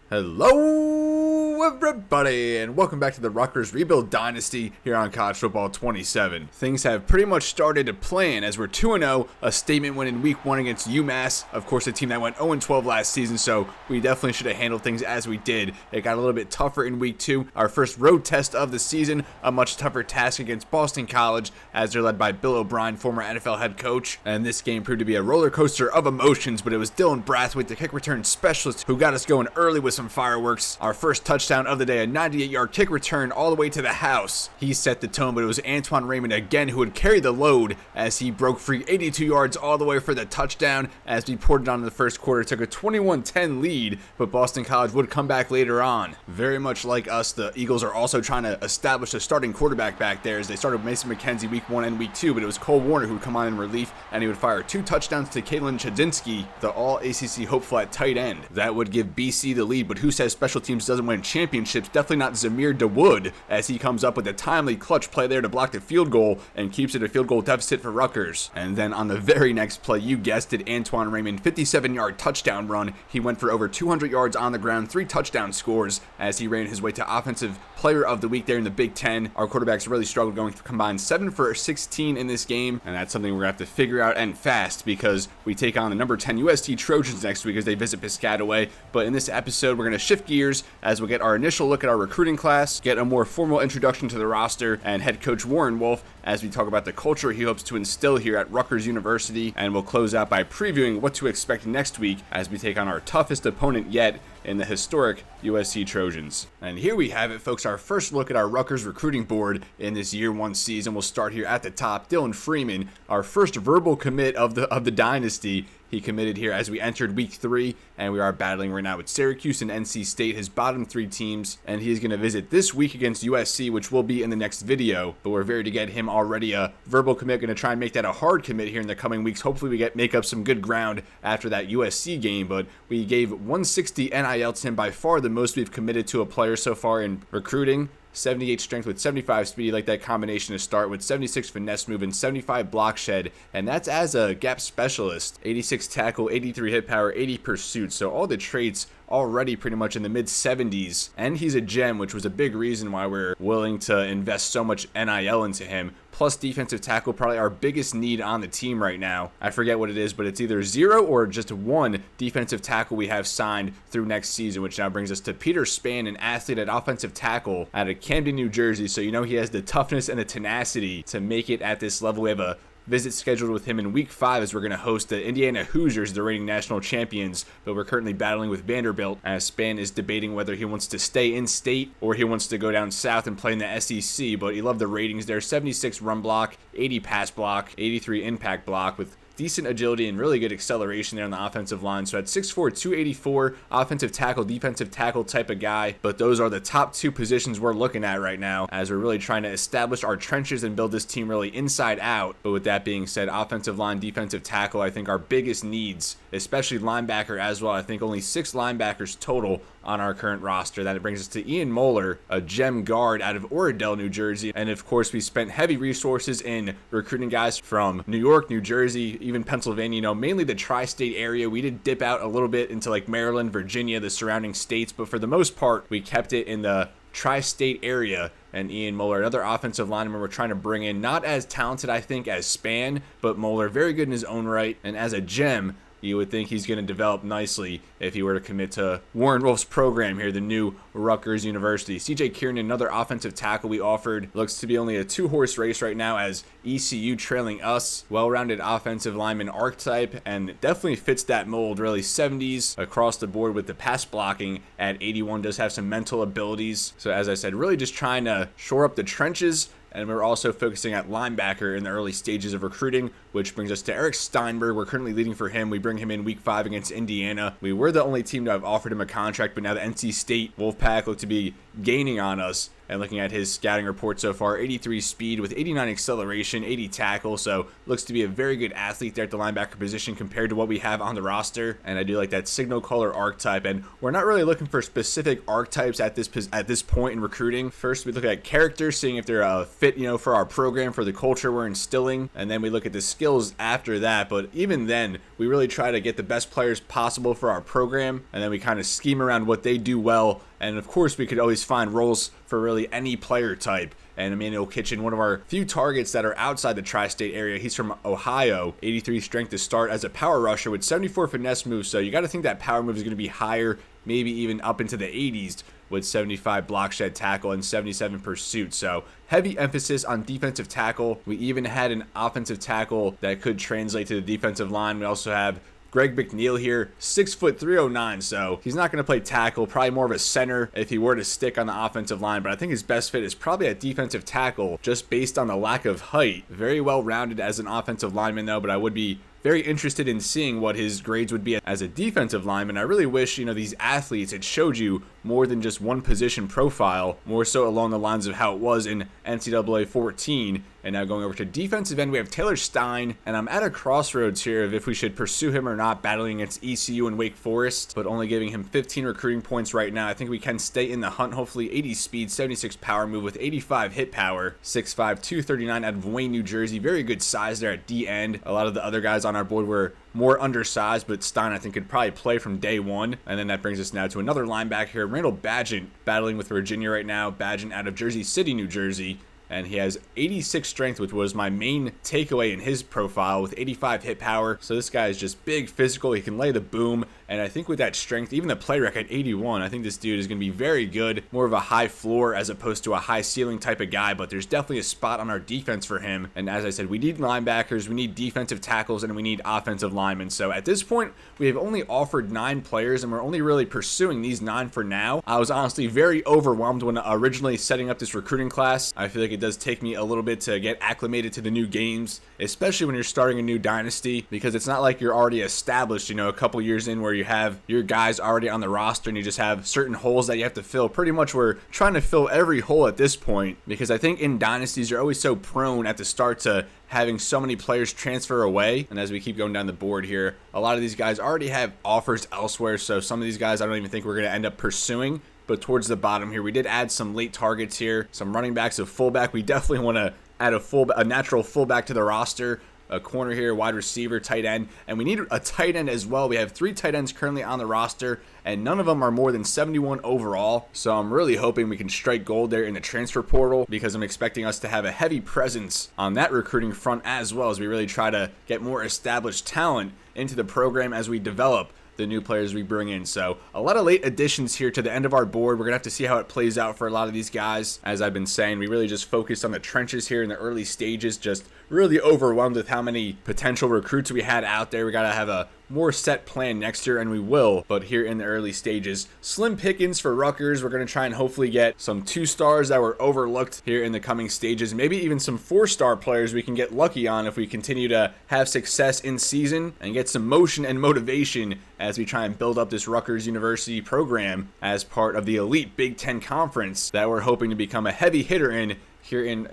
Hello everybody, and welcome back to the Rutgers Rebuild Dynasty here on College Football 27. Things have pretty much started to plan as we're 2-0, a statement win in week 1 against UMass, of course a team that went 0-12 last season, so we definitely should have handled things as we did. It got a little bit tougher in week 2, our first road test of the season, a much tougher task against Boston College as they're led by Bill O'Brien, former NFL head coach, and this game proved to be a roller coaster of emotions, but it was Dylan Brathwaite, the kick return specialist, who got us going early with some fireworks. Our first touchdown of the day, a 98-yard kick return all the way to the house. He set the tone, but it was Antoine Raymond again who would carry the load as he broke free 82 yards all the way for the touchdown as we poured it on in the first quarter. Took a 21-10 lead, but Boston College would come back later on. Very much like us, the Eagles are also trying to establish a starting quarterback back there as they started Mason McKenzie week 1 and week 2, but it was Cole Warner who would come on in relief, and he would fire 2 touchdowns to Kalen Chudzinski, the all-ACC hopeful at tight end. That would give BC the lead, but who says special teams doesn't win championships? Definitely not Zamir DeWood, as he comes up with a timely clutch play there to block the field goal and keeps it a field goal deficit for Rutgers. And then on the very next play, you guessed it, Antoine Raymond, 57-yard touchdown run. He went for over 200 yards on the ground, 3 touchdown scores as he ran his way to offensive player of the week there in the Big Ten. Our quarterbacks really struggled, going to combine 7 for 16 in this game, and that's something we're going to have to figure out and fast because we take on the number 10 UST Trojans next week as they visit Piscataway. But in this episode, we're going to shift gears as we'll get our initial look at our recruiting class, get a more formal introduction to the roster and head coach Warren Wolf as we talk about the culture he hopes to instill here at Rutgers University, and we'll close out by previewing what to expect next week as we take on our toughest opponent yet in the historic USC Trojans. And here we have it, folks, our first look at our Rutgers recruiting board in this year 1 season. We'll start here at the top. Dylan Freeman, our first verbal commit of the dynasty. He committed here as we entered week 3, and we are battling right now with Syracuse and NC State, his bottom 3 teams, and he is going to visit this week against USC, which will be in the next video, but we're ready to get him already a verbal commit. Going to try and make that a hard commit here in the coming weeks. Hopefully we make up some good ground after that USC game, but we gave 160 NIL to him, by far the most we've committed to a player so far in recruiting. 78 strength with 75 speed, like that combination to start with, 76 finesse move and 75 block shed, and that's as a gap specialist. 86 tackle, 83 hit power, 80 pursuit, so all the traits already pretty much in the mid-70s, and he's a gem, which was a big reason why we're willing to invest so much NIL into him. Plus defensive tackle, probably our biggest need on the team right now. I forget what it is, but it's either 0 or just 1 defensive tackle we have signed through next season, which now brings us to Peter Spann, an athlete at offensive tackle out of Camden, New Jersey. So you know he has the toughness and the tenacity to make it at this level. We have a visit scheduled with him in week 5 as we're going to host the Indiana Hoosiers, the reigning national champions, but we're currently battling with Vanderbilt as Spann is debating whether he wants to stay in state or he wants to go down south and play in the SEC, but he loved the ratings there. 76 run block, 80 pass block, 83 impact block with decent agility and really good acceleration there on the offensive line. So at 6'4", 284, offensive tackle, defensive tackle type of guy. But those are the top 2 positions we're looking at right now as we're really trying to establish our trenches and build this team really inside out. But with that being said, offensive line, defensive tackle, I think our biggest needs, especially linebacker as well. I think only 6 linebackers total on our current roster. That brings us to Ian Moeller, a gem guard out of Oradell, New Jersey. And of course, we spent heavy resources in recruiting guys from New York, New Jersey, even Pennsylvania, you know, mainly the tri-state area. We did dip out a little bit into like Maryland, Virginia, the surrounding states, but for the most part, we kept it in the tri-state area. And Ian Moeller, another offensive lineman we're trying to bring in, not as talented, I think, as Spann, but Moeller, very good in his own right, and as a gem, you would think he's going to develop nicely if he were to commit to Warren Wolf's program here, the new Rutgers University. CJ Kieran, another offensive tackle we offered, looks to be only a 2-horse race right now as ECU trailing us. Well-rounded offensive lineman archetype, and definitely fits that mold, really 70s across the board with the pass blocking at 81, does have some mental abilities. So as I said, really just trying to shore up the trenches. And we're also focusing at linebacker in the early stages of recruiting, which brings us to Eric Steinberg. We're currently leading for him. We bring him in week 5 against Indiana. We were the only team to have offered him a contract, but now the NC State Wolfpack look to be gaining on us And looking at his scouting report so far, 83 speed with 89 acceleration, 80 tackle. So looks to be a very good athlete there at the linebacker position compared to what we have on the roster. And I do like that signal caller archetype. And we're not really looking for specific archetypes at this point in recruiting. First, we look at characters, seeing if they're a fit, for our program, for the culture we're instilling. And then we look at the skills after that. But even then, we really try to get the best players possible for our program. And then we kind of scheme around what they do well. And of course, we could always find roles for really any player type. And Emmanuel Kitchen, one of our few targets that are outside the tri-state area. He's from Ohio, 83 strength to start as a power rusher with 74 finesse moves. So you got to think that power move is going to be higher, maybe even up into the 80s with 75 block shed tackle and 77 pursuit. So heavy emphasis on defensive tackle. We even had an offensive tackle that could translate to the defensive line. We also have Greg McNeil here, 6'3", 309, so he's not going to play tackle, probably more of a center if he were to stick on the offensive line, but I think his best fit is probably at defensive tackle just based on the lack of height. Very well rounded as an offensive lineman though, but I would be very interested in seeing what his grades would be as a defensive lineman. I really wish, these athletes, it showed you more than just one position profile, more so along the lines of how it was in NCAA 14. And now going over to defensive end, we have Taylor Stein, and I'm at a crossroads here of if we should pursue him or not, battling against ECU and Wake Forest, but only giving him 15 recruiting points right now. I think we can stay in the hunt, hopefully. 80 speed, 76 power move with 85 hit power, 6'5", 239 out of Wayne, New Jersey. Very good size there at D end. A lot of the other guys on our board were more undersized, but Stein, I think, could probably play from day one. And then that brings us now to another linebacker here, Randall Badgent, battling with Virginia right now. Badgent out of Jersey City, New Jersey. And he has 86 strength, which was my main takeaway in his profile, with 85 hit power. So this guy is just big, physical. He can lay the boom. And I think with that strength, even the play rec at 81, I think this dude is going to be very good. More of a high floor as opposed to a high ceiling type of guy. But there's definitely a spot on our defense for him. And as I said, we need linebackers, we need defensive tackles, and we need offensive linemen. So at this point, we have only offered 9 players, and we're only really pursuing these 9 for now. I was honestly very overwhelmed when originally setting up this recruiting class. I feel like it does take me a little bit to get acclimated to the new games, especially when you're starting a new dynasty, because it's not like you're already established, a couple years in where you have your guys already on the roster and you just have certain holes that you have to fill. Pretty much we're trying to fill every hole at this point, because I think in dynasties you're always so prone at the start to having so many players transfer away. And as we keep going down the board here, a lot of these guys already have offers elsewhere, so some of these guys I don't even think we're going to end up pursuing. But towards the bottom here, we did add some late targets here, some running backs, a fullback. We definitely want to add a natural fullback to the roster, a corner here, wide receiver, tight end, and we need a tight end as well. We have 3 tight ends currently on the roster, and none of them are more than 71 overall. So I'm really hoping we can strike gold there in the transfer portal, because I'm expecting us to have a heavy presence on that recruiting front as well, as we really try to get more established talent into the program as we develop the new players we bring in. So a lot of late additions here to the end of our board. We're gonna have to see how it plays out for a lot of these guys. As I've been saying, we really just focused on the trenches here in the early stages, just really overwhelmed with how many potential recruits we had out there. We gotta have a more set plan next year, and we will, but here in the early stages, slim pickings for Rutgers. We're going to try and hopefully get some 2-stars that were overlooked here in the coming stages, maybe even some 4-star players we can get lucky on if we continue to have success in season and get some motion and motivation as we try and build up this Rutgers University program as part of the elite Big Ten Conference that we're hoping to become a heavy hitter in here in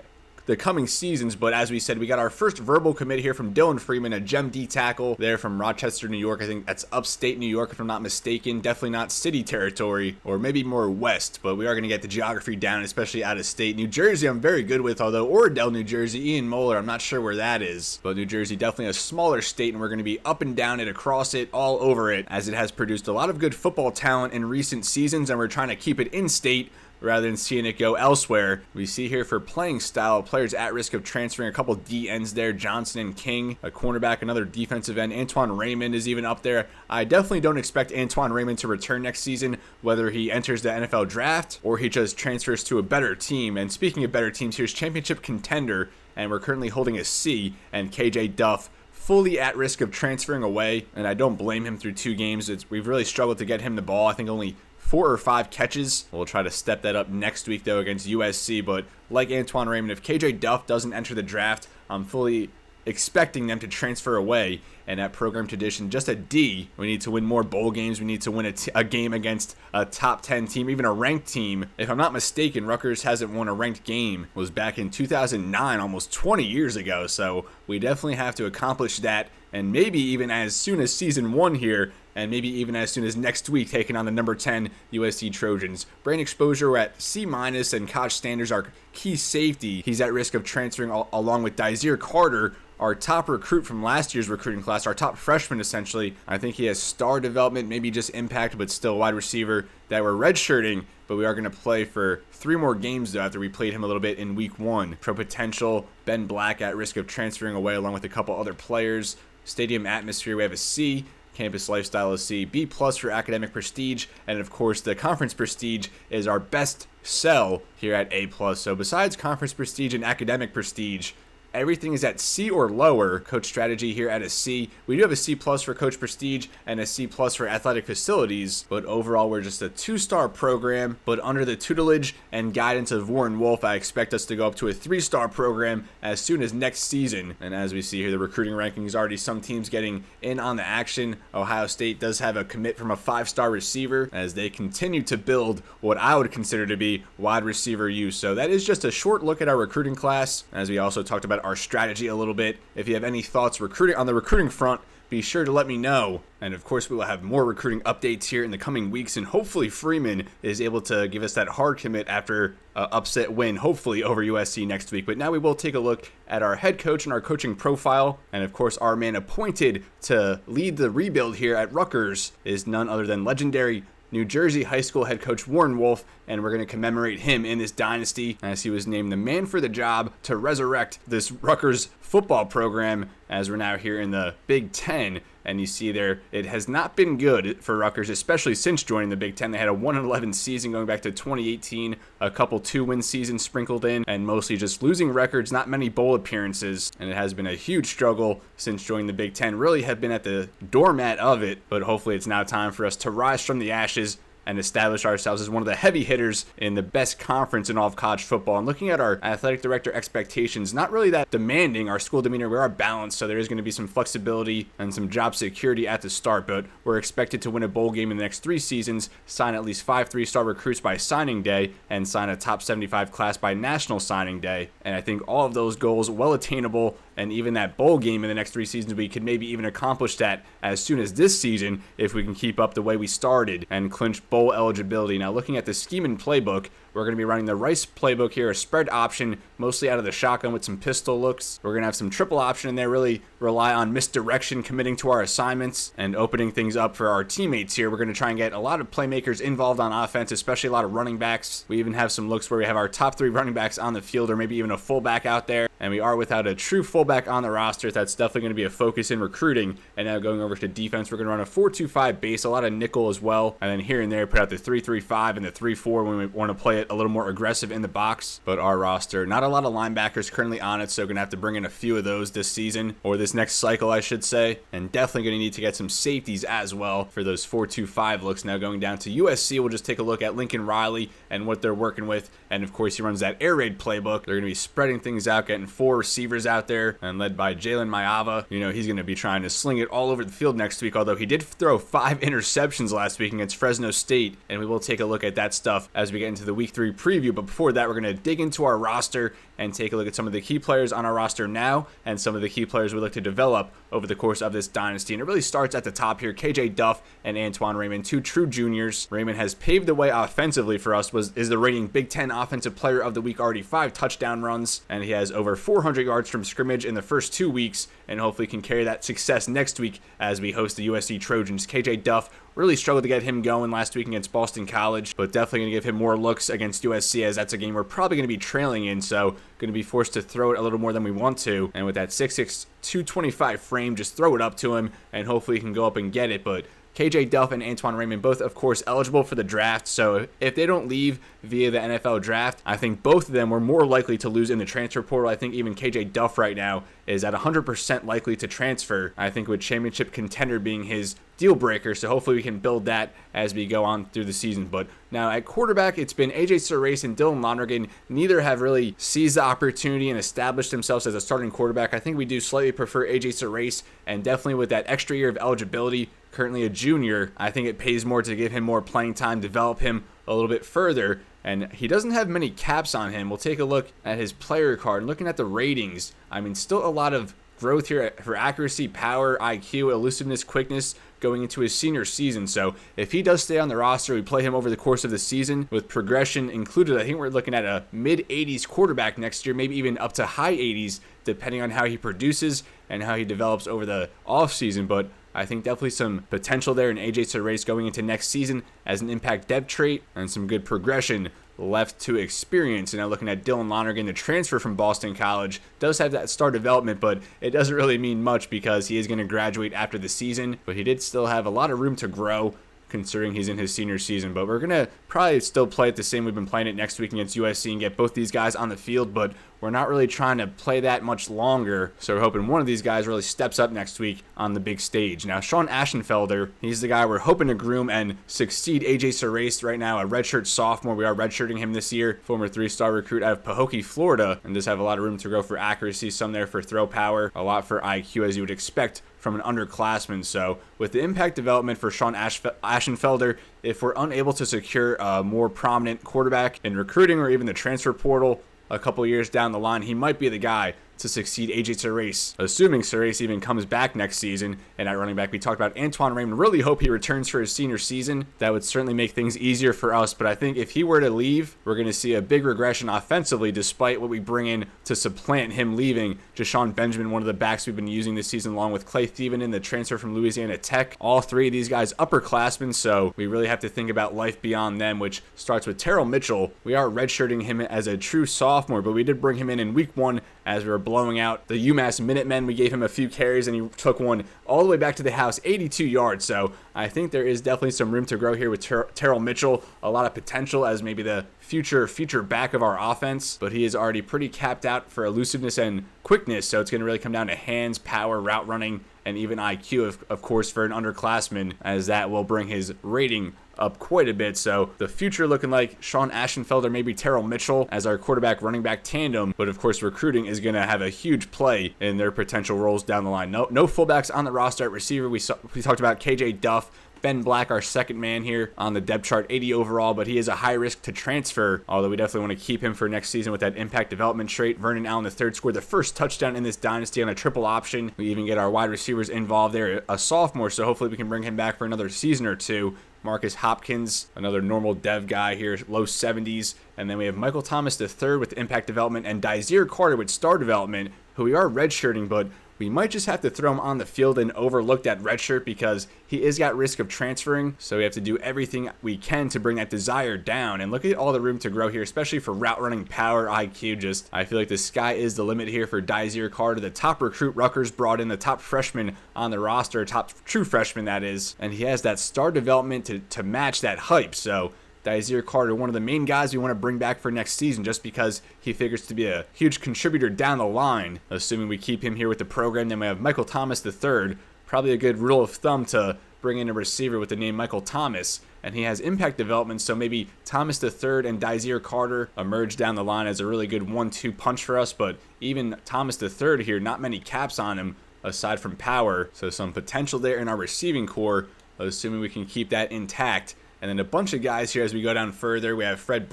the coming seasons. But as we said, we got our first verbal commit here from Dylan Freeman, a gem D tackle there from Rochester, New York. I think that's upstate New York if I'm not mistaken. Definitely not city territory, or maybe more west, but we are going to get the geography down, especially out of state. New Jersey I'm very good with, although Oradell, New Jersey, Ian Moeller, I'm not sure where that is, but New Jersey definitely a smaller state, and we're going to be up and down it, across it, all over it, as it has produced a lot of good football talent in recent seasons, and we're trying to keep it in state rather than seeing it go elsewhere. We see here for playing style, players at risk of transferring, a couple D ends there, Johnson and King, a cornerback, another defensive end. Antoine Raymond is even up there. I definitely don't expect Antoine Raymond to return next season, whether he enters the NFL draft or he just transfers to a better team. And speaking of better teams, here's championship contender, and we're currently holding a C, and KJ Duff fully at risk of transferring away, and I don't blame him through 2 games. We've really struggled to get him the ball. I think only 4 or 5 catches. We'll try to step that up next week, though, against USC. But like Antoine Raymond, if KJ Duff doesn't enter the draft, I'm fully expecting them to transfer away. And at program tradition, just a D. We need to win more bowl games. We need to win a game against a top 10 team, even a ranked team. If I'm not mistaken, Rutgers hasn't won a ranked game. It was back in 2009, almost 20 years ago. So we definitely have to accomplish that. And maybe even as soon as season 1 here, and maybe even as soon as next week, taking on the number 10 USC Trojans. Brain exposure, we're at C-, and Koch Standers, our key safety. He's at risk of transferring along with Dysere Carter, our top recruit from last year's recruiting class, our top freshman essentially. I think he has star development, maybe just impact, but still wide receiver that we're redshirting, but we are going to play for 3 more games though after we played him a little bit in week 1. Pro potential, Ben Black at risk of transferring away along with a couple other players. Stadium atmosphere, we have a C. Campus lifestyle is C. B+ for academic prestige, and of course the conference prestige is our best sell here at A+. So besides conference prestige and academic prestige, everything is at C or lower. Coach strategy here at a C. We do have a C+ for coach prestige and a C+ for athletic facilities, but overall we're just a 2-star program. But under the tutelage and guidance of Warren Wolf, I expect us to go up to a 3-star program as soon as next season. And as we see here, the recruiting rankings already some teams getting in on the action. Ohio State does have a commit from a 5-star receiver as they continue to build what I would consider to be wide receiver use. So that is just a short look at our recruiting class, as we also talked about our strategy a little bit. If you have any thoughts on the recruiting front, be sure to let me know. And of course, we will have more recruiting updates here in the coming weeks, and hopefully Freeman is able to give us that hard commit after an upset win, hopefully over USC next week. But now we will take a look at our head coach and our coaching profile. And of course, our man appointed to lead the rebuild here at Rutgers is none other than legendary New Jersey high school head coach Warren Wolf, and we're going to commemorate him in this dynasty as he was named the man for the job to resurrect this Rutgers football program as we're now here in the Big Ten. And you see there, it has not been good for Rutgers, especially since joining the Big Ten. They had a 1-11 season going back to 2018, a couple 2-win seasons sprinkled in, and mostly just losing records, not many bowl appearances. And it has been a huge struggle since joining the Big Ten. Really have been at the doormat of it, but hopefully it's now time for us to rise from the ashes and establish ourselves as one of the heavy hitters in the best conference in all of college football. And looking at our athletic director expectations, not really that demanding. Our school demeanor, we are balanced, so there is going to be some flexibility and some job security at the start, but we're expected to win a bowl game in the next 3 seasons, sign at least 5 3-star recruits by signing day, and sign a top 75 class by national signing day. And I think all of those goals well attainable, and even that bowl game in the next 3 seasons, we could maybe even accomplish that as soon as this season if we can keep up the way we started and clinch bowl eligibility. Now, looking at the scheme and playbook, we're going to be running the Rice playbook here, a spread option, mostly out of the shotgun with some pistol looks. We're going to have some triple option in there, really rely on misdirection, committing to our assignments, and opening things up for our teammates here. We're going to try and get a lot of playmakers involved on offense, especially a lot of running backs. We even have some looks where we have our top 3 running backs on the field, or maybe even a fullback out there. And we are without a true fullback on the roster. That's definitely going to be a focus in recruiting. And now going over to defense, we're going to run a 4-2-5 base, a lot of nickel as well. And then here and there, put out the 3-3-5 and the 3-4 when we want to play it a little more aggressive in the box. But our roster, not a lot of linebackers currently on it, so going to have to bring in a few of those this season, or this next cycle, I should say. And definitely going to need to get some safeties as well for those 4-2-5 looks. Now going down to USC, we'll just take a look at Lincoln Riley and what they're working with. And of course, he runs that air raid playbook. They're going to be spreading things out, getting 4 receivers out there, and led by Jalen Mayava. You know, he's going to be trying to sling it all over the field next week, although he did throw 5 interceptions last week against Fresno State, and we will take a look at that stuff as we get into the Week 3 preview. But before that, we're going to dig into our roster and take a look at some of the key players on our roster now and some of the key players we look to develop over the course of this dynasty. And it really starts at the top here. KJ Duff and Antoine Raymond, 2 true juniors. Raymond has paved the way offensively for us, is the reigning Big Ten Offensive Player of the Week, already 5 touchdown runs, and he has over 400 yards from scrimmage in the first 2 weeks, and hopefully can carry that success next week as we host the USC Trojans. KJ Duff really struggled to get him going last week against Boston College, but definitely going to give him more looks against USC, as that's a game we're probably going to be trailing in, so going to be forced to throw it a little more than we want to. And with that 6'6", 225 frame, just throw it up to him, and hopefully he can go up and get it. But KJ Duff and Antoine Raymond, both, of course, eligible for the draft. So if they don't leave via the NFL draft, I think both of them were more likely to lose in the transfer portal. I think even KJ Duff right now is at 100% likely to transfer. I think with championship contender being his deal breaker, so hopefully we can build that as we go on through the season. But now at quarterback, it's been AJ Surace and Dylan Lonergan. Neither have really seized the opportunity and established themselves as a starting quarterback. I think we do slightly prefer AJ Surace, and definitely with that extra year of eligibility, currently a junior, I think it pays more to give him more playing time, develop him a little bit further. And he doesn't have many caps on him. We'll take a look at his player card. And looking at the ratings, I mean, still a lot of growth here for accuracy, power, IQ, elusiveness, quickness going into his senior season. So if he does stay on the roster, we play him over the course of the season with progression included. I think we're looking at a mid-80s quarterback next year, maybe even up to high 80s, depending on how he produces and how he develops over the offseason. But I think definitely some potential there in AJ Surace going into next season as an impact depth trait and some good progression left to experience. And now looking at Dylan Lonergan, the transfer from Boston College, does have that star development, but it doesn't really mean much because he is going to graduate after the season. But he did still have a lot of room to grow considering he's in his senior season. But we're going to probably still play it the same we've been playing it next week against USC and get both these guys on the field, but we're not really trying to play that much longer. So we're hoping one of these guys really steps up next week on the big stage. Now, Sean Aschenfelder, he's the guy we're hoping to groom and succeed AJ Surace right now, a redshirt sophomore. We are redshirting him this year, former 3-star recruit out of Pahokee, Florida, and does have a lot of room to grow for accuracy, some there for throw power, a lot for IQ as you would expect from an underclassman. So with the impact development for Sean Aschenfelder, if we're unable to secure a more prominent quarterback in recruiting or even the transfer portal a couple years down the line, he might be the guy to succeed AJ Surace, assuming Surace even comes back next season. And at running back, we talked about Antoine Raymond. Really hope he returns for his senior season. That would certainly make things easier for us. But I think if he were to leave, we're going to see a big regression offensively, despite what we bring in to supplant him leaving. Jashawn Benjamin, one of the backs we've been using this season, along with Clay Thielen, the transfer from Louisiana Tech. All three of these guys upperclassmen, so we really have to think about life beyond them, which starts with Terrell Mitchell. We are redshirting him as a true sophomore, but we did bring him in week 1 as we were blowing out the UMass Minutemen. We gave him a few carries and he took one all the way back to the house, 82 yards. So I think there is definitely some room to grow here with Terrell Mitchell. A lot of potential as maybe the future back of our offense, but he is already pretty capped out for elusiveness and quickness. So it's going to really come down to hands, power, route running, and even IQ, of course, for an underclassman, as that will bring his rating up quite a bit. So the future looking like Sean Aschenfelder, maybe Terrell Mitchell as our quarterback running back tandem. But of course, recruiting is going to have a huge play in their potential roles down the line. No fullbacks on the roster at receiver. We talked about KJ Duff. Ben Black, our second man here on the depth chart, 80 overall, but he is a high risk to transfer, although we definitely want to keep him for next season with that impact development trait. Vernon Allen III scored the first touchdown in this dynasty on a triple option. We even get our wide receivers involved there, a sophomore, so hopefully we can bring him back for another season or two. Marcus Hopkins, another normal dev guy here, low 70s. And then we have Michael Thomas III with impact development and Dysere Carter with star development, who we are redshirting, but we might just have to throw him on the field and overlook that redshirt because he is got risk of transferring. So we have to do everything we can to bring that desire down. And look at all the room to grow here, especially for route running, power, IQ. I feel like the sky is the limit here for Dysere Carter, the top recruit Rutgers brought in, the top freshman on the roster, top true freshman that is. And he has that star development to match that hype. So Dysere Carter, one of the main guys we want to bring back for next season just because he figures to be a huge contributor down the line, assuming we keep him here with the program. Then we have Michael Thomas III, probably a good rule of thumb to bring in a receiver with the name Michael Thomas, and he has impact development, so maybe Thomas III and Dysere Carter emerge down the line as a really good 1-2 punch for us. But even Thomas III here, not many caps on him aside from power, so some potential there in our receiving core, assuming we can keep that intact. And then a bunch of guys here as we go down further. We have Dylan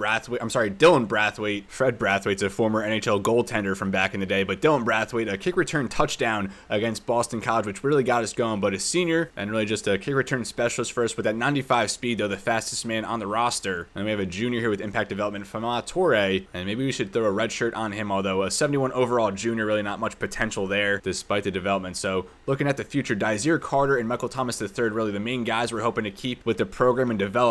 Brathwaite. Fred Brathwaite's a former NHL goaltender from back in the day, but Dylan Brathwaite, a kick return touchdown against Boston College, which really got us going, but a senior and really just a kick return specialist for us with that 95 speed, though the fastest man on the roster. And we have a junior here with impact development, Fama Torre, and maybe we should throw a red shirt on him, although a 71 overall junior, really not much potential there despite the development. So looking at the future, Dysere Carter and Michael Thomas III, really the main guys we're hoping to keep with the program and develop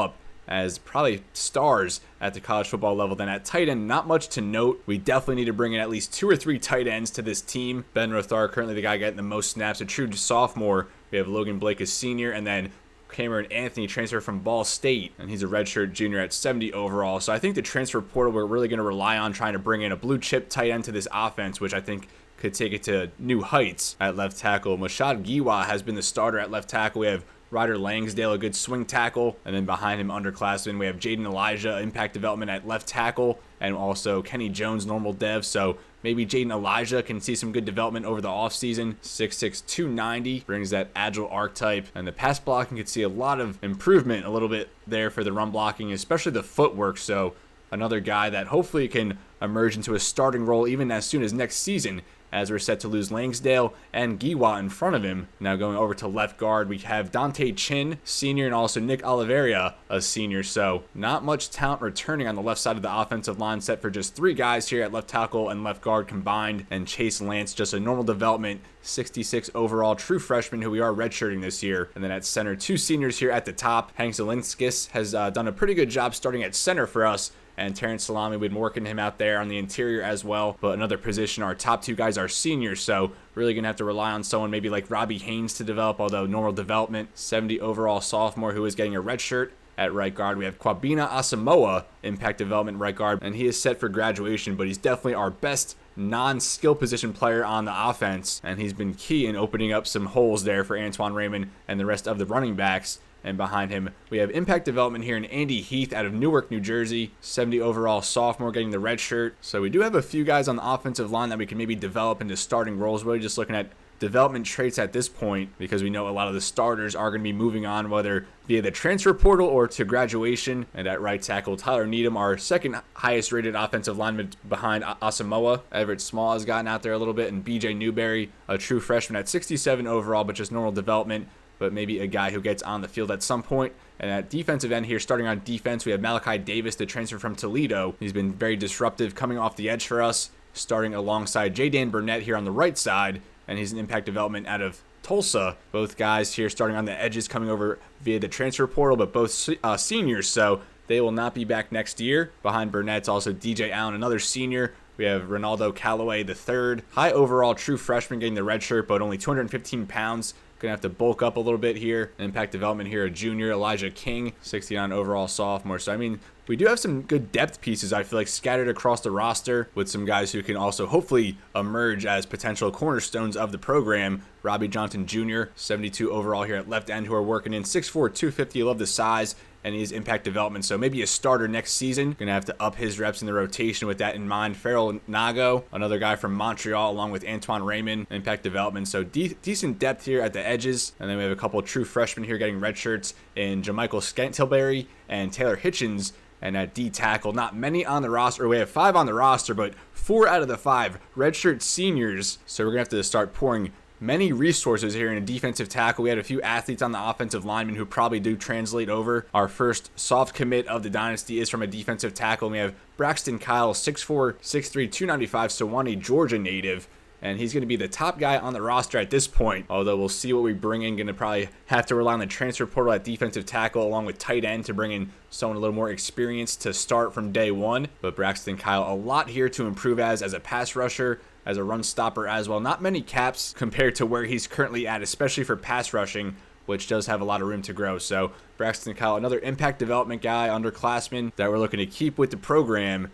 as probably stars at the college football level. Then at tight end, not much to note. We definitely need to bring in at least 2 or 3 tight ends to this team. Ben Rothar, currently the guy getting the most snaps, a true sophomore. We have Logan Blake, a senior, and then Cameron Anthony, transfer from Ball State, and he's a redshirt junior at 70 overall. So I think the transfer portal, we're really going to rely on trying to bring in a blue chip tight end to this offense, which I think could take it to new heights at left tackle. Mashad Giwa has been the starter at left tackle. We have Ryder Langsdale, a good swing tackle. And then behind him, underclassmen, we have Jaden Elijah, impact development at left tackle. And also Kenny Jones, normal dev. So maybe Jaden Elijah can see some good development over the offseason. 6'6", 290, brings that agile archetype. And the pass blocking could see a lot of improvement a little bit there for the run blocking, especially the footwork. So another guy that hopefully can emerge into a starting role even as soon as next season, as we're set to lose Langsdale and Giwa in front of him. Now going over to left guard, we have Dante Chin, senior, and also Nick Oliveira, a senior. So not much talent returning on the left side of the offensive line, set for just 3 guys here at left tackle and left guard combined. And Chase Lance, just a normal development, 66 overall, true freshman who we are redshirting this year. And then at center, 2 seniors here at the top. Hank Zelinskis has done a pretty good job starting at center for us. And Terrence Salami, we've been working him out there on the interior as well. But another position, our top 2 guys are seniors, so really going to have to rely on someone maybe like Robbie Haynes to develop, although normal development. 70 overall sophomore who is getting a red shirt. At right guard, we have Kwabena Asamoah, impact development right guard, and he is set for graduation, but he's definitely our best non-skill position player on the offense, and he's been key in opening up some holes there for Antoine Raymond and the rest of the running backs. And behind him, we have impact development here in Andy Heath out of Newark, New Jersey. 70 overall sophomore getting the red shirt. So we do have a few guys on the offensive line that we can maybe develop into starting roles. We're just looking at development traits at this point because we know a lot of the starters are going to be moving on, whether via the transfer portal or to graduation. And at right tackle, Tyler Needham, our second highest rated offensive lineman behind Asamoah. Everett Small has gotten out there a little bit, and BJ Newberry, a true freshman at 67 overall, but just normal development, but maybe a guy who gets on the field at some point. And at defensive end here, starting on defense, we have Malachi Davis, the transfer from Toledo. He's been very disruptive coming off the edge for us, starting alongside J.Dan Burnett here on the right side, and he's an impact development out of Tulsa. Both guys here starting on the edges, coming over via the transfer portal, but both seniors, so they will not be back next year. Behind Burnett's also DJ Allen, another senior. We have Ronaldo Callaway, the third. High overall true freshman getting the red shirt, but only 215 pounds. Gonna have to bulk up a little bit here. Impact development here, a junior, Elijah King, 69 overall sophomore. So, I mean, we do have some good depth pieces, I feel like, scattered across the roster with some guys who can also hopefully emerge as potential cornerstones of the program. Robbie Johnson Jr., 72 overall here at left end, who are working in 6'4", 250. I love the size, and he's impact development, so maybe a starter next season. Gonna have to up his reps in the rotation with that in mind. Farrell Nago, another guy from Montreal, along with Antoine Raymond, impact development. So decent depth here at the edges. And then we have a couple of true freshmen here getting red shirts in Jamichael Scantleberry and Taylor Hitchens. And at D tackle, not many on the roster. We have 5 on the roster, but 4 out of the 5 redshirt seniors. So we're gonna have to start pouring many resources here in a defensive tackle. We had a few athletes on the offensive linemen who probably do translate over. Our first soft commit of the dynasty is from a defensive tackle. And we have Braxton Kyle, 6'4", 6'3", 295, Sewanee, Georgia native. And he's going to be the top guy on the roster at this point. Although we'll see what we bring in. Going to probably have to rely on the transfer portal at defensive tackle along with tight end to bring in someone a little more experienced to start from day one. But Braxton Kyle, a lot here to improve as a pass rusher, as a run stopper as well. Not many caps compared to where he's currently at, especially for pass rushing, which does have a lot of room to grow. So Braxton Kyle, another impact development guy, underclassman that we're looking to keep with the program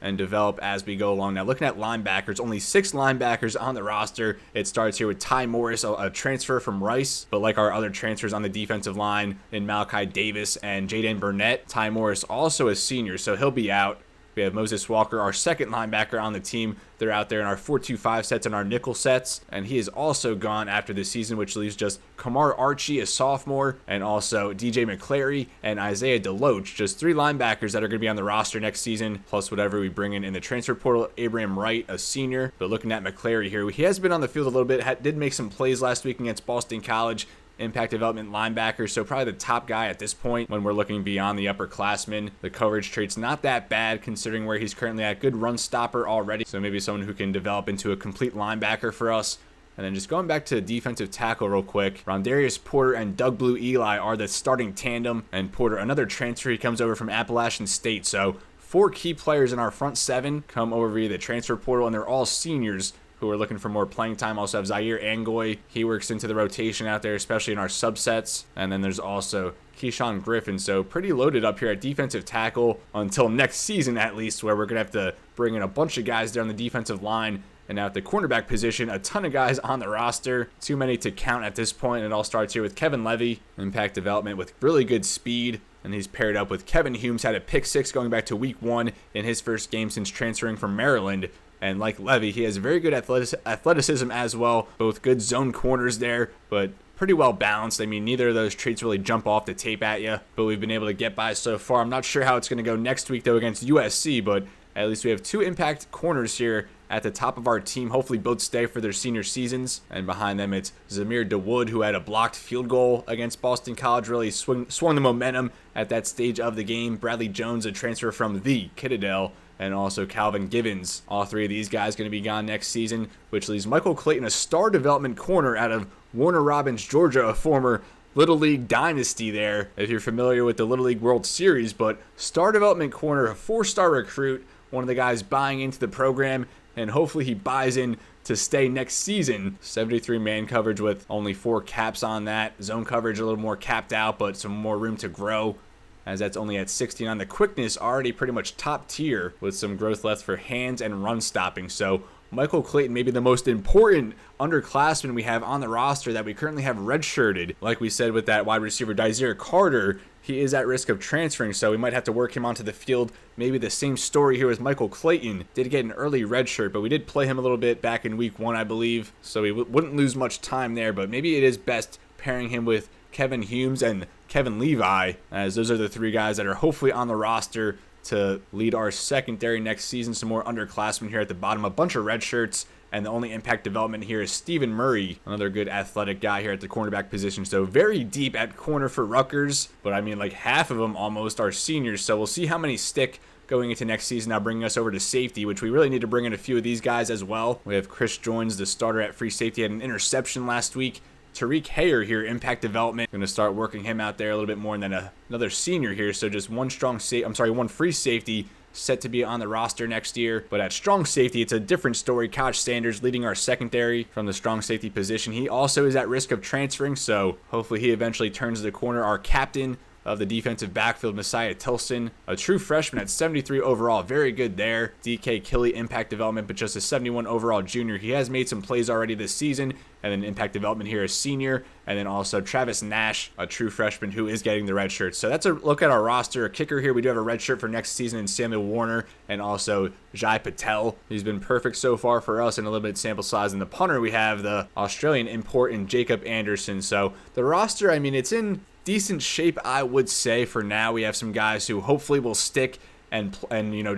and develop as we go along. Now looking at linebackers, only 6 linebackers on the roster. It starts here with Ty Morris, a transfer from Rice, but like our other transfers on the defensive line in Malachi Davis and Jaden Burnett, Ty Morris also a senior, so he'll be out. We have Moses Walker, our second linebacker on the team. They're out there in our 4-2-5 sets and our nickel sets, and he is also gone after the season, which leaves just Kamar Archie, a sophomore, and also DJ McClary and Isaiah Deloach, just 3 linebackers that are going to be on the roster next season, plus whatever we bring in the transfer portal. Abraham Wright, a senior. But looking at McClary here, he has been on the field a little bit, did make some plays last week against Boston College. Impact development linebacker, so probably the top guy at this point when we're looking beyond the upperclassmen. The coverage trait's not that bad considering where he's currently at. Good run stopper already, so maybe someone who can develop into a complete linebacker for us. And then just going back to defensive tackle real quick, Rondarius Porter and Doug Blue Eli are the starting tandem, and Porter, another transfer, he comes over from Appalachian State. So 4 key players in our front 7 come over via the transfer portal, and they're all seniors who are looking for more playing time. Also have Zaire Angoy. He works into the rotation out there, especially in our subsets. And then there's also Keyshawn Griffin. So pretty loaded up here at defensive tackle until next season at least, where we're going to have to bring in a bunch of guys there on the defensive line And now at the cornerback position, a ton of guys on the roster. Too many to count at this point. It all starts here with Kevin Levy, impact development with really good speed. And he's paired up with Kevin Humes, had a pick 6 going back to week 1 in his first game since transferring from Maryland. And like Levy, he has very good athleticism as well. Both good zone corners there, but pretty well balanced. I mean, neither of those traits really jump off the tape at you, but we've been able to get by so far. I'm not sure how it's going to go next week, though, against USC, but at least we have 2 impact corners here at the top of our team. Hopefully both stay for their senior seasons. And behind them, it's Zamir DeWood, who had a blocked field goal against Boston College, really swung the momentum at that stage of the game. Bradley Jones, a transfer from the Kittadell, and also Calvin Givens. All 3 of these guys going to be gone next season, which leaves Michael Clayton, a star development corner out of Warner Robins, Georgia, a former Little League dynasty there, if you're familiar with the Little League World Series, but star development corner, a 4-star recruit, one of the guys buying into the program, and hopefully he buys in to stay next season. 73 man coverage with only 4 caps on that. Zone coverage a little more capped out, but some more room to grow, as that's only at 69. The quickness already pretty much top tier with some growth left for hands and run stopping. So Michael Clayton, maybe the most important underclassman we have on the roster that we currently have redshirted. Like we said with that wide receiver, Dysere Carter, he is at risk of transferring, so we might have to work him onto the field. Maybe the same story here as Michael Clayton. Did get an early redshirt, but we did play him a little bit back in week 1, I believe, so we wouldn't lose much time there, but maybe it is best pairing him with Kevin Humes and Kevin Levi, as those are the 3 guys that are hopefully on the roster to lead our secondary next season. Some more underclassmen here at the bottom, a bunch of red shirts, and the only impact development here is Stephen Murray, another good athletic guy here at the cornerback position. So very deep at corner for Rutgers, but I mean like half of them almost are seniors, so we'll see how many stick going into next season. Now bringing us over to safety, which we really need to bring in a few of these guys as well. We have Chris Joins, the starter at free safety, had an interception last week. Tariq Hayer here, impact development. Going to start working him out there a little bit more, and then another senior here. So just one free safety set to be on the roster next year. But at strong safety, it's a different story. Koch Sanders leading our secondary from the strong safety position. He also is at risk of transferring, so hopefully he eventually turns the corner. Our captain of the defensive backfield, Messiah Tilson, a true freshman at 73 overall. Very good there. DK Killey, impact development, but just a 71 overall junior. He has made some plays already this season, and then impact development here is senior. And then also Travis Nash, a true freshman who is getting the red shirt. So that's a look at our roster. A kicker here, we do have a red shirt for next season in Samuel Warner, and also Jai Patel. He's been perfect so far for us in a limited sample size. And the punter, we have the Australian import in Jacob Anderson. So the roster, I mean, it's in decent shape, I would say. For now, we have some guys who hopefully will stick and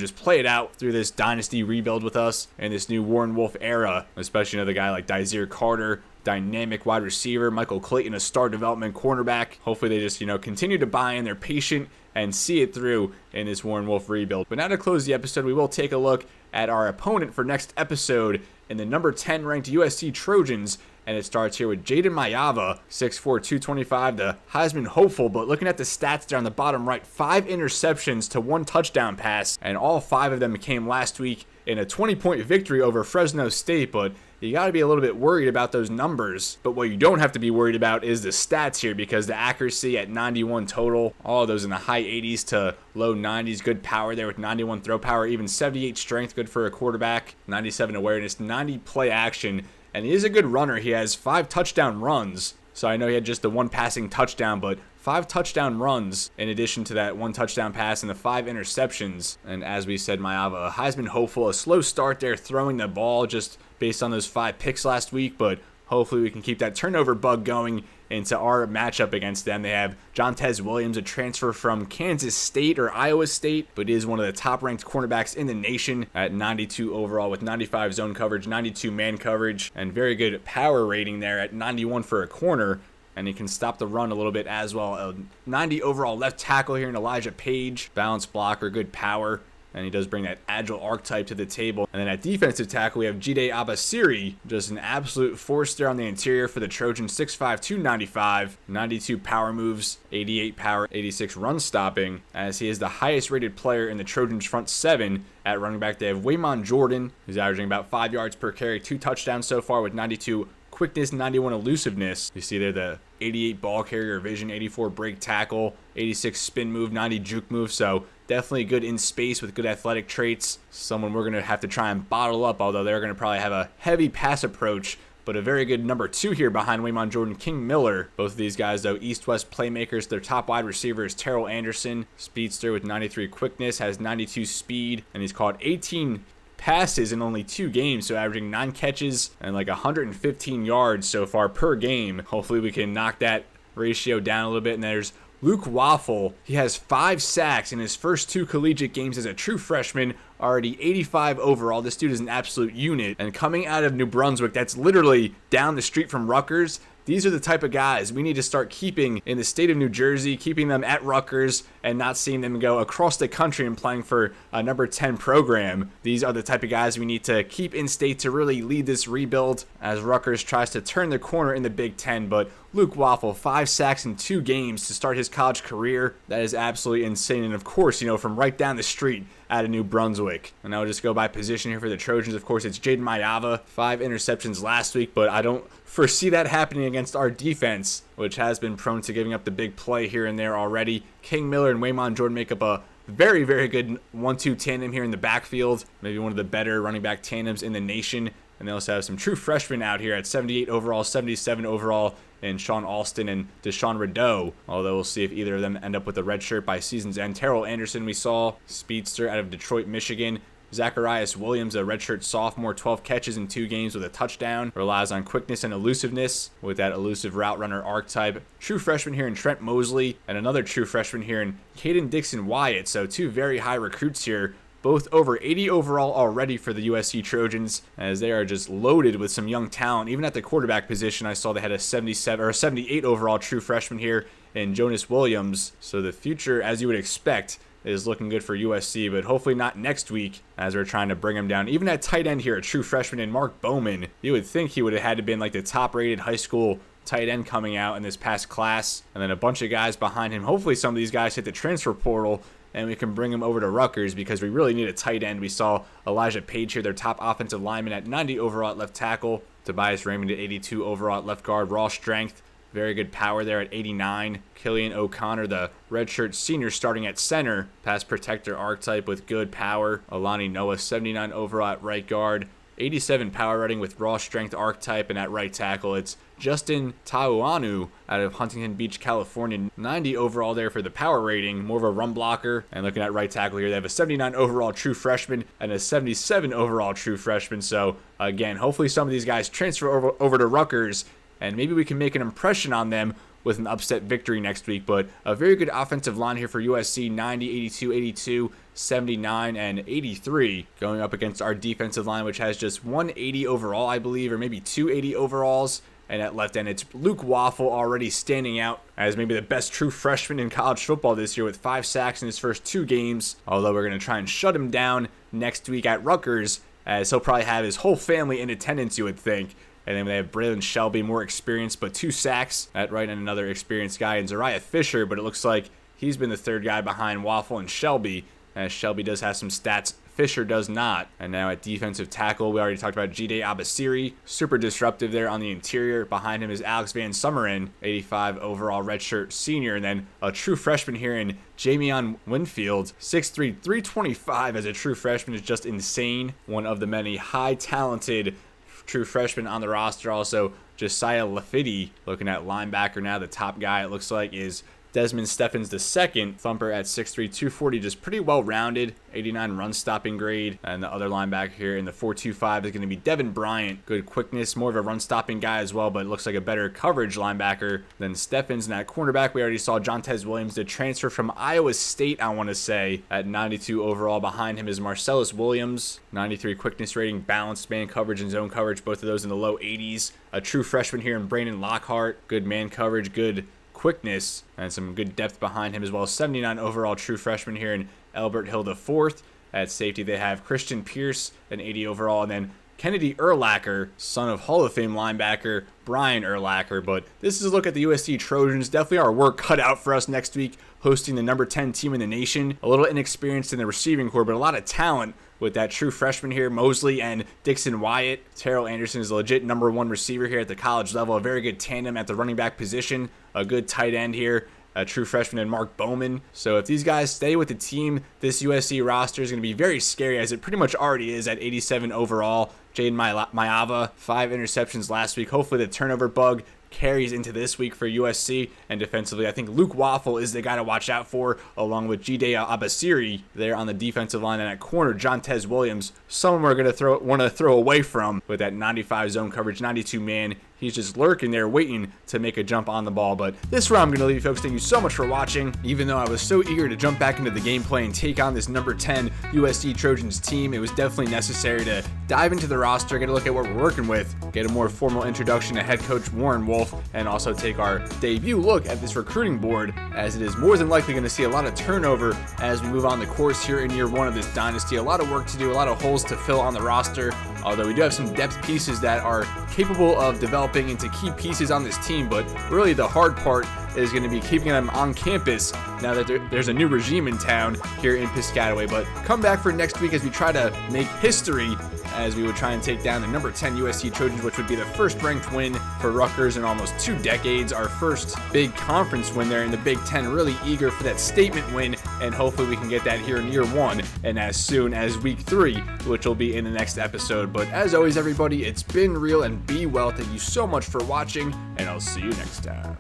just play it out through this dynasty rebuild with us in this new Warren Wolf era, especially another guy like Dysere Carter, dynamic wide receiver, Michael Clayton, a star development cornerback. Hopefully they just continue to buy in, they're patient, and see it through in this Warren Wolf rebuild. But now to close the episode, we will take a look at our opponent for next episode in the number 10 ranked USC Trojans. And it starts here with Jaden Mayava, 6'4", 225, the Heisman hopeful. But looking at the stats there on the bottom right, 5 interceptions to 1 touchdown pass. And all 5 of them came last week in a 20-point victory over Fresno State. But you got to be a little bit worried about those numbers. But what you don't have to be worried about is the stats here, because the accuracy at 91 total, all of those in the high 80s to low 90s. Good power there with 91 throw power, even 78 strength, good for a quarterback, 97 awareness, 90 play action. And he is a good runner. He has 5 touchdown runs. So I know he had just the 1 passing touchdown, but 5 touchdown runs in addition to that 1 touchdown pass and the 5 interceptions. And as we said, Mayava, a Heisman hopeful, a slow start there throwing the ball just based on those 5 picks last week, but hopefully we can keep that turnover bug going into our matchup against them. They have Jontez Williams, a transfer from Kansas State or Iowa State, but is one of the top-ranked cornerbacks in the nation at 92 overall with 95 zone coverage, 92 man coverage, and very good power rating there at 91 for a corner. And he can stop the run a little bit as well. A 90 overall left tackle here in Elijah Page, balanced blocker, good power. And he does bring that agile archetype to the table. And then at defensive tackle, we have Jide Abasiri, just an absolute force there on the interior for the Trojans. 6'5", 295, 92 power moves, 88 power, 86 run stopping, as he is the highest rated player in the Trojans front 7. At running back, they have Waymon Jordan, who's averaging about 5 yards per carry, 2 touchdowns so far with 92 quickness, 91 elusiveness. You see there the 88 ball carrier vision, 84 break tackle, 86 spin move, 90 juke move. So Definitely good in space with good athletic traits. Someone we're going to have to try and bottle up, although they're going to probably have a heavy pass approach. But a very good number 2 here behind Waymon Jordan King Miller. Both of these guys, though, east-west playmakers. Their top wide receiver is Terrell Anderson. Speedster with 93 quickness, has 92 speed, and he's caught 18 passes in only 2 games, so averaging 9 catches and like 115 yards so far per game. Hopefully we can knock that ratio down a little bit. And there's Luke Waffle. He has 5 sacks in his first 2 collegiate games as a true freshman, already 85 overall. This dude is an absolute unit. And coming out of New Brunswick, that's literally down the street from Rutgers. These are the type of guys we need to start keeping in the state of New Jersey, keeping them at Rutgers and not seeing them go across the country and playing for a number 10 program. These are the type of guys we need to keep in state to really lead this rebuild as Rutgers tries to turn the corner in the Big Ten. But Luke Waffle, 5 sacks in 2 games to start his college career. That is absolutely insane. And of course, from right down the street out of New Brunswick. And I'll just go by position here for the Trojans. Of course, it's Jaden Mayava, 5 interceptions last week, but I don't foresee that happening against our defense, which has been prone to giving up the big play here and there already. King Miller and Waymon Jordan make up a very, very good 1-2 tandem here in the backfield. Maybe one of the better running back tandems in the nation. And they also have some true freshmen out here at 78 overall, 77 overall, and Sean Alston and Deshaun Rideau. Although we'll see if either of them end up with a red shirt by season's end. Terrell Anderson we saw, speedster out of Detroit, Michigan. Zacharias Williams, a redshirt sophomore, 12 catches in 2 games with a touchdown. Relies on quickness and elusiveness with that elusive route runner archetype. True freshman here in Trent Mosley, and another true freshman here in Caden Dixon Wyatt. So 2 very high recruits here. Both over 80 overall already for the USC Trojans, as they are just loaded with some young talent. Even at the quarterback position, I saw they had a 77 or 78 overall true freshman here in Jonas Williams. So the future, as you would expect, is looking good for USC, but hopefully not next week as we're trying to bring him down. Even at tight end here, a true freshman in Mark Bowman, you would think he would have had to been like the top-rated high school tight end coming out in this past class, and then a bunch of guys behind him. Hopefully some of these guys hit the transfer portal and we can bring him over to Rutgers because we really need a tight end. We saw Elijah Page here, their top offensive lineman, at 90 overall at left tackle. Tobias Raymond at 82 overall at left guard. Raw strength, very good power there at 89. Killian O'Connor, the redshirt senior, starting at center. Pass protector archetype with good power. Alani Noah, 79 overall at right guard. 87 power rating with raw strength archetype, and at right tackle it's Justin Tauanu out of Huntington Beach, California. 90 overall there for the power rating, more of a run blocker. And looking at right tackle here, they have a 79 overall true freshman and a 77 overall true freshman. So again, hopefully some of these guys transfer over to Rutgers, and maybe we can make an impression on them with an upset victory next week. But a very good offensive line here for USC, 90, 82, 82, 79, and 83, going up against our defensive line, which has just 180 overall, I believe, or maybe 280 overalls. And at left end, it's Luke Waffle, already standing out as maybe the best true freshman in college football this year with 5 sacks in his first 2 games. Although we're going to try and shut him down next week at Rutgers, as he'll probably have his whole family in attendance, you would think. And then they have Braylon Shelby, more experienced, but 2 sacks at right, and another experienced guy in Zariah Fisher. But it looks like he's been the third guy behind Waffle and Shelby, as Shelby does have some stats Fisher does not. And now at defensive tackle, we already talked about Jide Abasiri, super disruptive there on the interior. Behind him is Alex Van Summeren, 85 overall redshirt senior, and then a true freshman here in Jamion Winfield, 6'3", 325 as a true freshman is just insane. One of the many high talented true freshmen on the roster. Also Josiah Lafiti, looking at linebacker now. The top guy, it looks like, is Desmond Steffens II, thumper at 6'3", 240, just pretty well-rounded, 89 run-stopping grade. And the other linebacker here in the 4.25 is going to be Devin Bryant. Good quickness, more of a run-stopping guy as well, but it looks like a better coverage linebacker than Steffens. And at cornerback, we already saw Jontez Williams, the transfer from Iowa State, I want to say, at 92 overall. Behind him is Marcellus Williams, 93 quickness rating, balanced man coverage and zone coverage, both of those in the low 80s. A true freshman here in Brandon Lockhart, good man coverage, good quickness, and some good depth behind him as well. 79 overall true freshman here in Albert Hill IV. At safety, they have Christian Pierce, an 80 overall, and then Kennedy Urlacher, son of Hall of Fame linebacker Brian Urlacher. But this is a look at the USC Trojans. Definitely our work cut out for us next week, hosting the number 10 team in the nation. A little inexperienced in the receiving corps, but a lot of talent with that true freshman here, Mosley and Dixon Wyatt. Terrell Anderson is a legit number 1 receiver here at the college level. A very good tandem at the running back position. A good tight end here a true freshman in Mark Bowman. So if these guys stay with the team, this USC roster is going to be very scary, as it pretty much already is at 87 overall. Jaden Mayava, 5 interceptions last week. Hopefully the turnover bug carries into this week for USC. And defensively, I think Luke Waffle is the guy to watch out for, along with Jide Abasiri there on the defensive line. And at corner, Jontez Williams, someone we're going to want to throw away from with that 95 zone coverage, 92 man. He's just lurking there waiting to make a jump on the ball. But this is where I'm going to leave you, folks. Thank you so much for watching. Even though I was so eager to jump back into the gameplay and take on this number 10 USC Trojans team, it was definitely necessary to dive into the roster, get a look at what we're working with, get a more formal introduction to head coach Warren Wolf, and also take our debut look at this recruiting board, as it is more than likely going to see a lot of turnover as we move on the course here in year 1 of this dynasty. A lot of work to do, a lot of holes to fill on the roster, although we do have some depth pieces that are capable of developing into key pieces on this team. But really the hard part is going to be keeping them on campus now that there's a new regime in town here in Piscataway. But come back for next week as we try to make history, as we would try and take down the number 10 USC Trojans, which would be the first ranked win for Rutgers in almost 2 decades, our first big conference win there in the Big Ten. Really eager for that statement win, and hopefully we can get that here in year 1 and as soon as week 3, which will be in the next episode. But as always, everybody, it's been real, and be well. Thank you so much for watching, and I'll see you next time.